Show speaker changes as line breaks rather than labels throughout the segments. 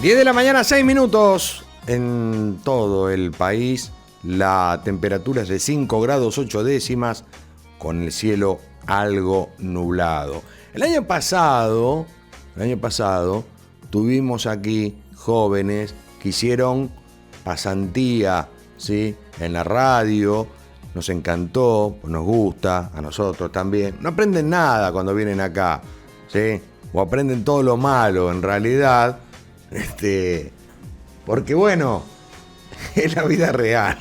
10 de la mañana, 6 minutos. En todo el país la temperatura es de 5 grados 8 décimas con el cielo algo nublado. El año pasado tuvimos aquí jóvenes que hicieron pasantía, ¿sí?, en la radio. Nos encantó, nos gusta, a nosotros también. No aprenden nada cuando vienen acá, ¿sí? O aprenden todo lo malo, en realidad. Porque bueno, es la vida real,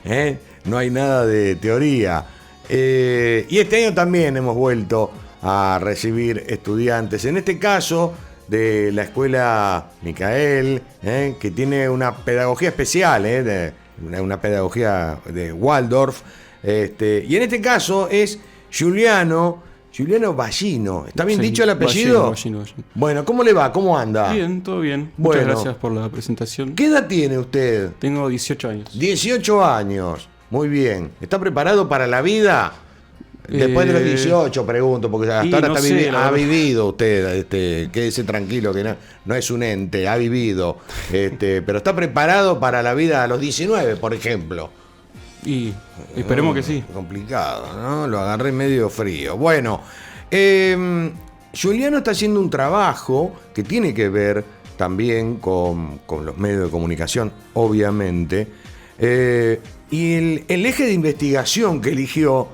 ¿eh? No hay nada de teoría. Y este año también hemos vuelto a recibir estudiantes, en este caso de la escuela Micael, que tiene una pedagogía especial, una pedagogía de Waldorf, y en este caso es Giuliano Ballino. ¿Está bien dicho el apellido?
Ballino.
Bueno, ¿cómo le va? ¿Cómo anda?
Bien, todo bien.
Bueno,
muchas gracias por la presentación.
¿Qué edad tiene usted?
Tengo 18 años.
18 años. Muy bien. ¿Está preparado para la vida? Después de los 18, pregunto, porque hasta ahora no ha vivido usted, quédese tranquilo que no es un ente, ha vivido, pero está preparado para la vida a los 19, por ejemplo.
Y esperemos que sí.
Complicado, ¿no? Lo agarré medio frío. Bueno, Giuliano está haciendo un trabajo que tiene que ver también con los medios de comunicación, obviamente, y el eje de investigación que eligió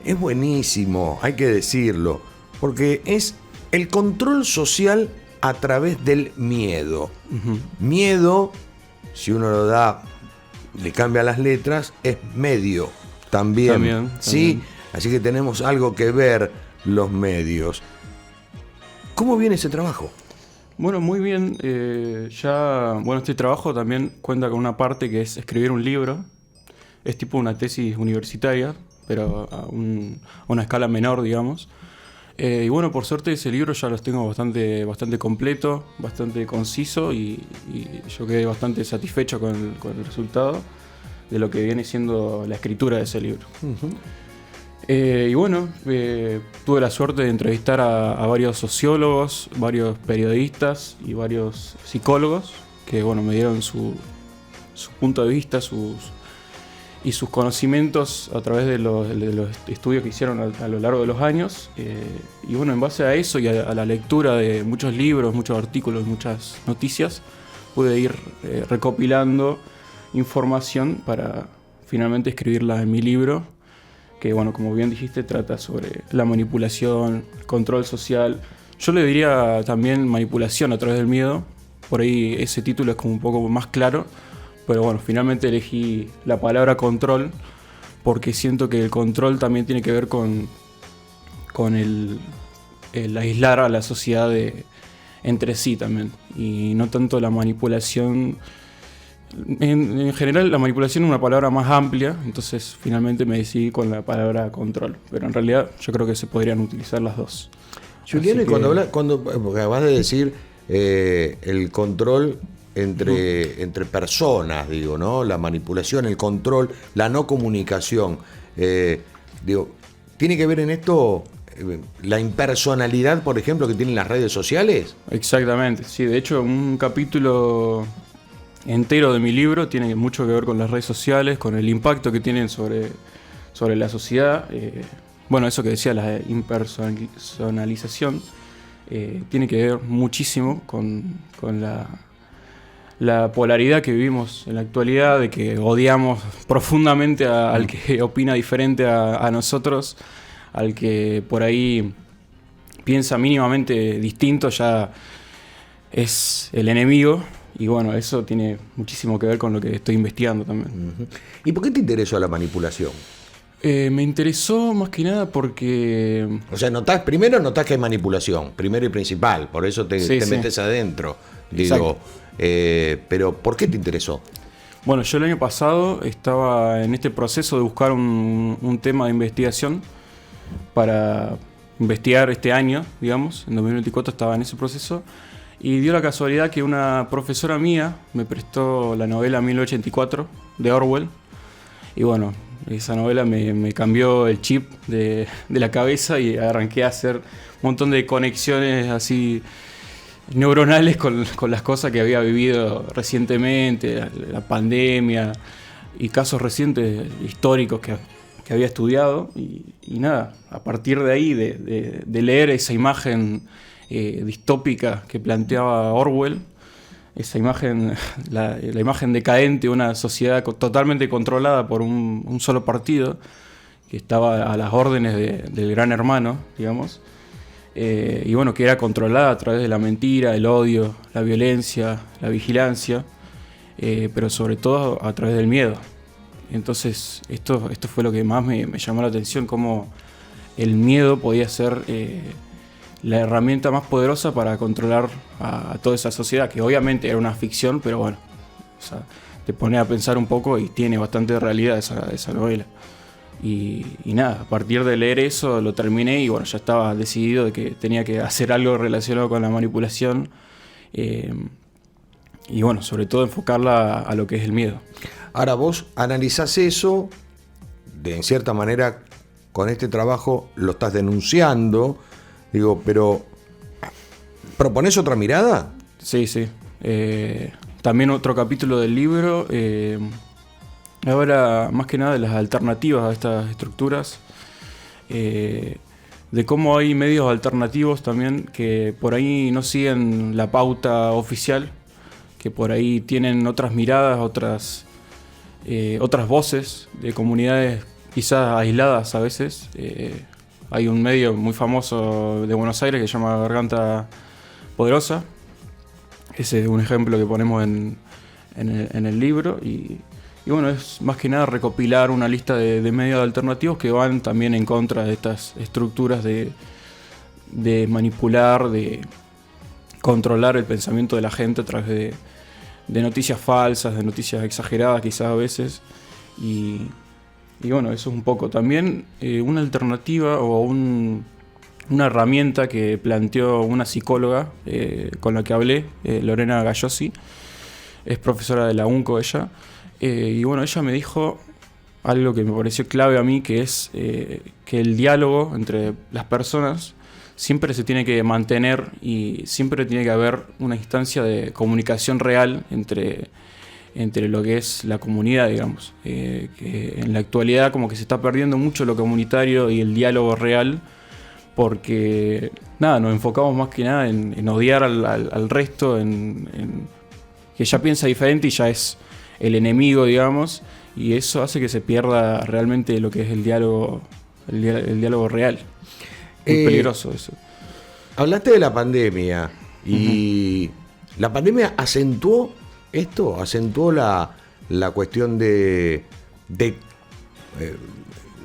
es buenísimo, hay que decirlo, porque es el control social a través del miedo. Uh-huh. Miedo, si uno lo da, le cambia las letras, es medio también. ¿Sí? Así que tenemos algo que ver los medios. ¿Cómo viene ese trabajo?
Bueno, muy bien. Este trabajo también cuenta con una parte que es escribir un libro. Es tipo una tesis universitaria, pero a una escala menor, digamos. Y bueno, por suerte ese libro ya los tengo bastante completo, bastante conciso, y yo quedé bastante satisfecho con el resultado de lo que viene siendo la escritura de ese libro. Uh-huh. Y bueno, tuve la suerte de entrevistar a varios sociólogos, varios periodistas y varios psicólogos que bueno, me dieron su punto de vista, y sus conocimientos a través de los estudios que hicieron a lo largo de los años. Y bueno, en base a eso y a la lectura de muchos libros, muchos artículos, muchas noticias, pude ir recopilando información para finalmente escribirla en mi libro, que bueno, como bien dijiste, trata sobre la manipulación, control social. Yo le diría también manipulación a través del miedo. Por ahí ese título es como un poco más claro. Pero bueno, finalmente elegí la palabra control porque siento que el control también tiene que ver con el aislar a la sociedad entre sí también. Y no tanto la manipulación. En general, la manipulación es una palabra más amplia, entonces finalmente me decidí con la palabra control. Pero en realidad yo creo que se podrían utilizar las dos.
Giuliano, porque acabas de decir el control entre personas, digo, ¿no? La manipulación, el control, la no comunicación. ¿Tiene que ver en esto la impersonalidad, por ejemplo, que tienen las redes sociales?
Exactamente, sí. De hecho, un capítulo entero de mi libro tiene mucho que ver con las redes sociales, con el impacto que tienen sobre la sociedad. Bueno, eso que decía, la impersonalización, tiene que ver muchísimo con la polaridad que vivimos en la actualidad, de que odiamos profundamente al que opina diferente a nosotros, al que por ahí piensa mínimamente distinto, ya es el enemigo. Y bueno, eso tiene muchísimo que ver con lo que estoy investigando también.
Uh-huh. ¿Y por qué te interesó la manipulación?
Me interesó más que nada porque...
O sea, primero notás que hay manipulación, primero y principal, por eso te metes adentro. Digo, pero ¿por qué te interesó?
Bueno, yo el año pasado estaba en este proceso de buscar un tema de investigación para investigar este año, digamos. En 2024 estaba en ese proceso. Y dio la casualidad que una profesora mía me prestó la novela 1984 de Orwell. Y bueno, esa novela me cambió el chip de la cabeza y arranqué a hacer un montón de conexiones así neuronales con las cosas que había vivido recientemente, la pandemia y casos recientes históricos que había estudiado. Y nada, a partir de ahí, de leer esa imagen distópica que planteaba Orwell, esa imagen, la imagen decadente de una sociedad totalmente controlada por un solo partido, que estaba a las órdenes del gran hermano, digamos, y bueno, que era controlada a través de la mentira, el odio, la violencia, la vigilancia, pero sobre todo a través del miedo. Entonces esto fue lo que más me llamó la atención, cómo el miedo podía ser la herramienta más poderosa para controlar a toda esa sociedad, que obviamente era una ficción, pero bueno, o sea, te pone a pensar un poco y tiene bastante realidad esa novela. Y nada, a partir de leer eso lo terminé y bueno, ya estaba decidido de que tenía que hacer algo relacionado con la manipulación, y bueno, sobre todo enfocarla a lo que es el miedo.
Ahora vos analizás eso, en cierta manera con este trabajo lo estás denunciando, digo, pero ¿proponés otra mirada?
Sí. También otro capítulo del libro ahora más que nada de las alternativas a estas estructuras, de cómo hay medios alternativos también que por ahí no siguen la pauta oficial, que por ahí tienen otras miradas, otras voces de comunidades quizás aisladas a veces. Hay un medio muy famoso de Buenos Aires que se llama Garganta Poderosa. Ese es un ejemplo que ponemos en el libro. Y bueno, es más que nada recopilar una lista de medios alternativos que van también en contra de estas estructuras de manipular, de controlar el pensamiento de la gente a través de noticias falsas, de noticias exageradas quizás a veces. Y bueno, eso es un poco. También una alternativa o una herramienta que planteó una psicóloga con la que hablé, Lorena Gallosi, es profesora de la UNCO ella, y bueno, ella me dijo algo que me pareció clave a mí, que es que el diálogo entre las personas siempre se tiene que mantener y siempre tiene que haber una instancia de comunicación real entre lo que es la comunidad, digamos. Que en la actualidad como que se está perdiendo mucho lo comunitario y el diálogo real, porque nada, nos enfocamos más que nada en odiar al resto, en que ya piensa diferente y ya es el enemigo, digamos, y eso hace que se pierda realmente lo que es el diálogo real. Muy peligroso eso.
Hablaste de la pandemia y la pandemia acentuó esto, acentuó la cuestión de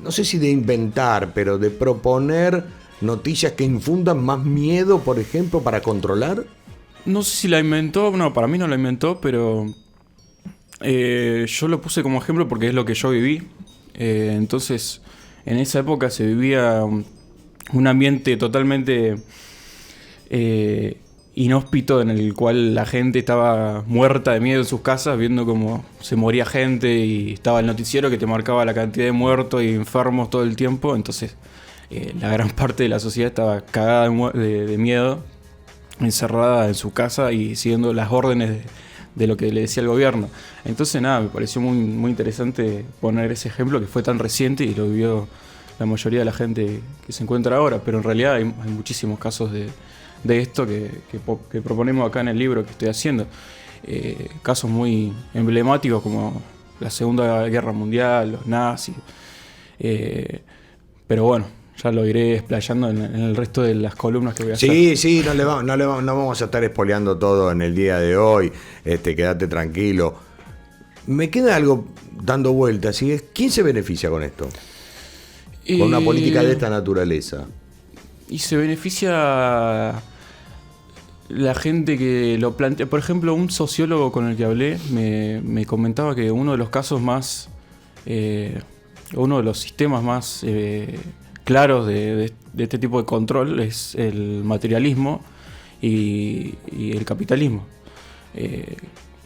no sé si de inventar, pero de proponer noticias que infundan más miedo, por ejemplo, para controlar.
No sé si la inventó, no, para mí no la inventó, pero yo lo puse como ejemplo porque es lo que yo viví. Entonces, en esa época se vivía un ambiente totalmente inhóspito, en el cual la gente estaba muerta de miedo en sus casas, viendo cómo se moría gente, y estaba el noticiero que te marcaba la cantidad de muertos y enfermos todo el tiempo. Entonces la gran parte de la sociedad estaba cagada de miedo, encerrada en su casa y siguiendo las órdenes de lo que le decía el gobierno. Entonces nada, me pareció muy, muy interesante poner ese ejemplo que fue tan reciente y lo vivió la mayoría de la gente que se encuentra ahora, pero en realidad hay muchísimos casos de esto que proponemos acá en el libro que estoy haciendo. Casos muy emblemáticos como la Segunda Guerra Mundial, los nazis, pero bueno, ya lo iré explayando en el resto de las columnas que voy a hacer.
Sí, no vamos a estar spoileando todo en el día de hoy, quédate tranquilo. Me queda algo dando vueltas, y es, ¿quién se beneficia con esto? Con una política de esta naturaleza.
Y se beneficia la gente que lo plantea. Por ejemplo, un sociólogo con el que hablé me comentaba que uno de los casos más, uno de los sistemas más claros de este tipo de control es el materialismo y el capitalismo.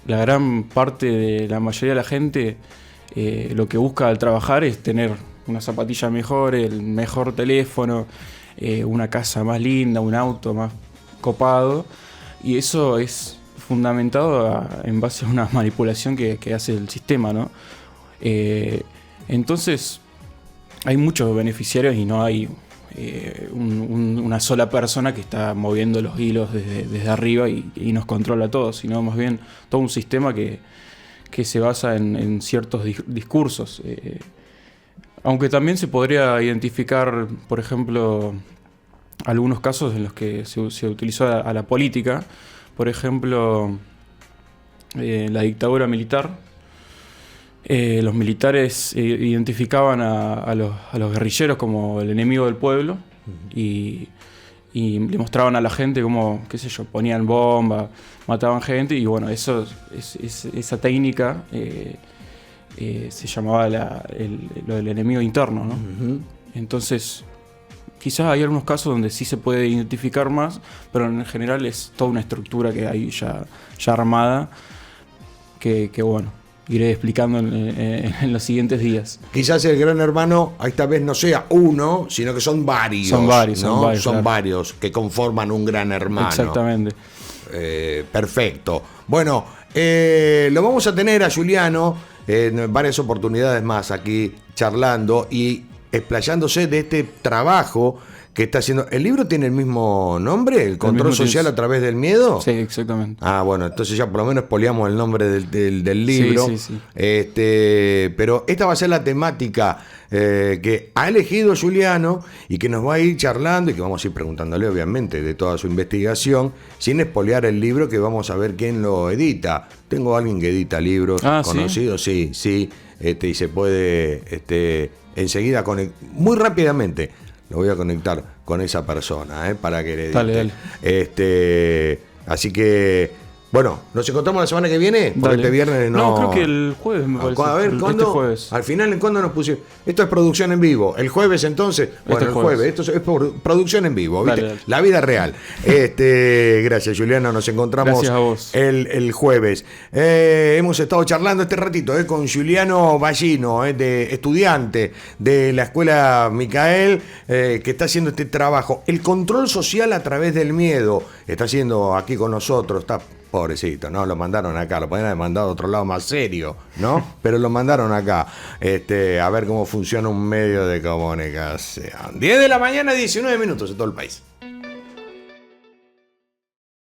La gran parte de la mayoría de la gente lo que busca al trabajar es tener una zapatilla mejor, el mejor teléfono, una casa más linda, un auto más copado, Y eso es fundamentado en base a una manipulación que hace el sistema, ¿no? Entonces, hay muchos beneficiarios y no hay una sola persona que está moviendo los hilos desde arriba y nos controla a todos, sino más bien todo un sistema que se basa en ciertos discursos. Aunque también se podría identificar, por ejemplo, algunos casos en los que se utilizó a la política. Por ejemplo, la dictadura militar. Los militares identificaban a los guerrilleros como el enemigo del pueblo y le mostraban a la gente cómo, qué sé yo, ponían bombas, mataban gente y bueno, esa técnica se llamaba lo del enemigo interno, ¿no? Uh-huh. Entonces, quizás hay algunos casos donde sí se puede identificar más, pero en general es toda una estructura que hay ya armada que bueno, iré explicando en los siguientes días.
Quizás el Gran Hermano esta vez no sea uno, sino que son varios.
Son varios,
¿no?
son
claro.
Varios
que conforman un Gran Hermano.
Exactamente.
Perfecto. Bueno, lo vamos a tener a Juliano en varias oportunidades más aquí charlando y explayándose de este trabajo que está haciendo. ¿El libro tiene el mismo nombre? ¿El control social a través del miedo?
Sí, exactamente.
Ah, bueno, entonces ya por lo menos poliamos el nombre del libro.
Sí.
Pero esta va a ser la temática que ha elegido Juliano y que nos va a ir charlando y que vamos a ir preguntándole obviamente de toda su investigación, sin espolear el libro, que vamos a ver quién lo edita. Tengo a alguien que edita libros conocidos, sí. Y se puede enseguida muy rápidamente. Lo voy a conectar con esa persona, para que le edite.
Dale.
Así que, bueno, ¿nos encontramos la semana que viene? Porque este viernes no...
No, creo que el jueves me parece.
A ver, ¿cuándo?
Este jueves.
Al final, ¿en cuándo nos pusimos? Esto es producción en vivo. ¿El jueves entonces? Bueno, el jueves. Esto es producción en vivo, ¿viste?
Dale.
La vida real. Gracias, Juliano. Nos encontramos
gracias a vos.
El jueves. Hemos estado charlando este ratito con Juliano Ballino, de estudiante de la Escuela Micael, que está haciendo este trabajo. El control social a través del miedo. Está haciendo aquí con nosotros. Está pobrecito, ¿no? Lo mandaron acá, lo podrían haber mandado a otro lado más serio, ¿no? Pero lo mandaron acá, a ver cómo funciona un medio de comunicación. 10 de la mañana, 19 minutos en todo el país.